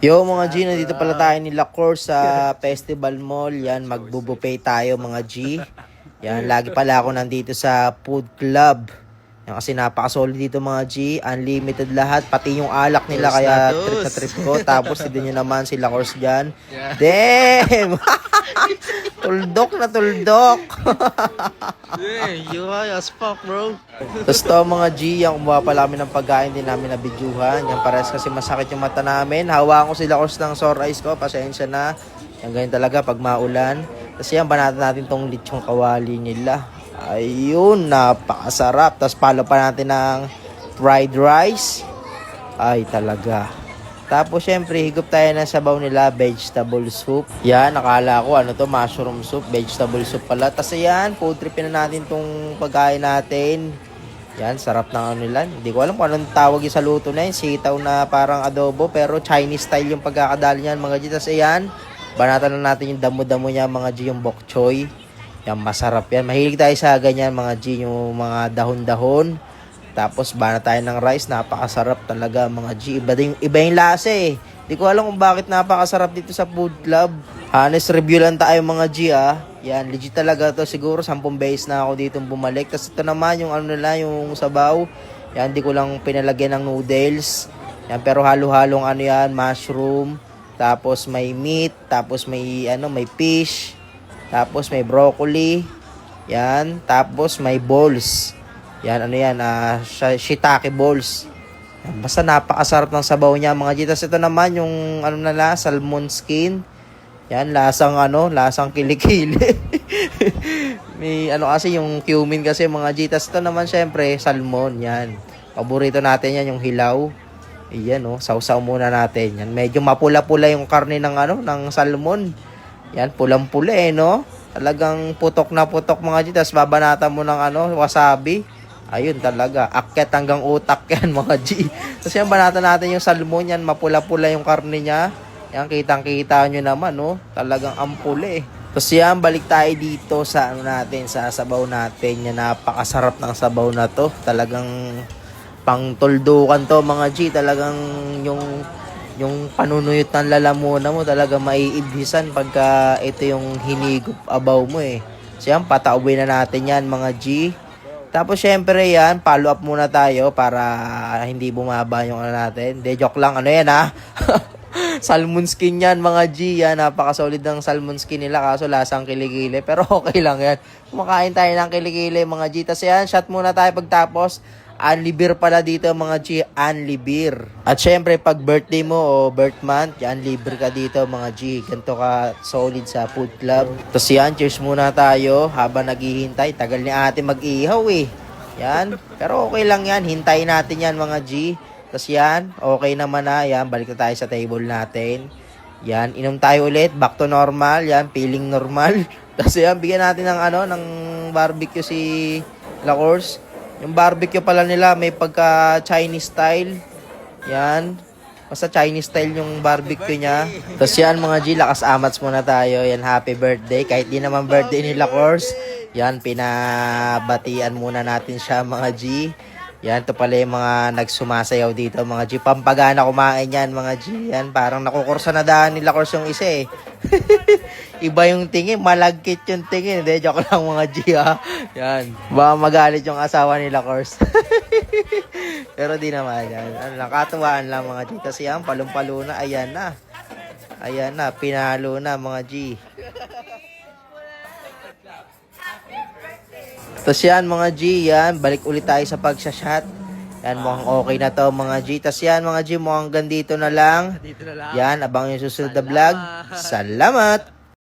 Yo mga G, nandito pala tayo nila Course sa Festival Mall. Yan, magbubuffet tayo mga G. Yan, lagi pala ako nandito sa Food Club. Yan, kasi napaka-solid dito mga G. Unlimited lahat, pati yung alak nila. Toast Kaya na trip na toast. trip ko. Tapos hindi nyo naman sila Course dyan. Damn! Tuldok na tuldok. Yeah, you high as fuck, bro. Tapos to mga G, yung kumuha pala kami ng pagkain, din namin nabidyuhan. Yan, pares kasi masakit yung mata namin. Hawaan ko sila Course ng sore eyes ko. Pasensya na. Yan, ganyan talaga pag maulan. Kasi yan, banatan natin tong lechong kawali nila. Ayun, napakasarap. Tapos palo pa natin ng fried rice. Ay, talaga. Tapos, syempre, higop tayo ng sabaw nila, vegetable soup. Yan, nakala ko, ano to, mushroom soup, vegetable soup pala. Tapos, yan, food tripin na natin tong pagkain natin. Yan, sarap ng ano nila. Hindi ko alam kung anong tawag yung sa luto na yun. Sitaw na parang adobo, pero Chinese style yung pagkakadali niyan, mga G. Tapos, yan, banatan na natin yung damo-damo niya, mga G, yung bok choy. Yan, masarap yan. Mahilig tayo sa ganyan, mga G, yung mga dahon-dahon. Tapos bana tayo ng rice, napakasarap talaga mga G. Iba yung lasa eh. Di ko alam kung bakit napakasarap dito sa Food Club. Honest review lang tayo mga G ah. Yan, legit talaga to. Siguro 10 beses na ako dito bumalik. Tapos ito naman yung ano nila, yung sabaw. Yan, di ko lang pinalagyan ng noodles. Yan, pero halo-halong ano yan, mushroom. Tapos may meat, tapos may ano, may fish. Tapos may broccoli. Yan, tapos may balls. Yan, ano yan, shiitake balls. Yan, basta napakasarap ng sabaw niya mga G. Ito naman yung, ano nala, salmon skin. Yan, lasang kilikili. May, ano kasi, yung cumin kasi mga G. Ito naman, syempre, salmon, yan. Paborito natin yan, yung hilaw. Ayan, oh, sausaw muna natin. Yan, medyo mapula-pula yung karne ng, ng salmon. Yan, pulang-pula no? Talagang putok na putok mga G. Tapos babanatan mo ng, wasabi. Ayun talaga, akyat hanggang utak yan mga G. Tapos yan, banatan natin yung salmon yan, mapula-pula yung karne niya. Yan, kitang-kita nyo naman, no? Talagang ampule. Tapos yan, balik tayo dito sa natin, sa sabaw natin. Yan, napakasarap ng sabaw na to. Talagang pangtuldukan to mga G. Talagang yung panunuyot ng lalamuna mo, talaga maiibhisan pagka ito yung hinigop abaw mo eh. So yan, patauwi na natin yan mga G. Tapos syempre yan, follow up muna tayo para hindi bumaba yung natin. De joke lang, ano yan ha? Salmon skin yan mga G, yan. Napaka-solid ng salmon skin nila kaso lasang kilikili. Pero okay lang yan. Kumakain tayo ng kilikili mga G. Tapos yan, shot muna tayo pagtapos. Unli beer pala dito mga G, unli beer. At syempre pag birthday mo o birth month, yan, libre ka dito mga G. Ganito ka solid sa Food Club. Tapos yan, cheers muna tayo habang naghihintay. Tagal ni ate mag-ihaw eh. Yan, pero okay lang yan. Hintayin natin yan mga G. Tapos yan, okay naman na. Yan, balik na tayo sa table natin. Yan, inom tayo ulit. Back to normal. Yan, feeling normal. Tapos yan, bigyan natin ng ng barbecue si La Course. Yung barbecue pala nila may pagka Chinese style. Yan. Basta Chinese style yung barbecue niya. Tapos yan mga G, lakas amats muna tayo. Yan, happy birthday. Kahit di naman birthday nila course. Yan, pinabatian muna natin siya mga G. Yan, ito pala yung mga nagsumasayaw dito mga G. Pampagana kumain yan mga G. Yan, parang nakukursa na daan nila course yung isa eh. Iba yung tingin, malagkit yung tingin. Hindi, joke lang mga G ha. Yan, baka magalit yung asawa nila course. Pero di naman yan. Ano lang, katuwaan lang mga G. Kasi yan, palong-palo na, ayan na. Ayan na, pinalo na mga G. Tapos yan mga G, yan, balik ulit tayo sa pagsa-shot. Yan, mukhang okay na to mga G. Tapos yan mga G, mukhang gandito na lang. Yan, abang yung susunod na vlog. Salamat!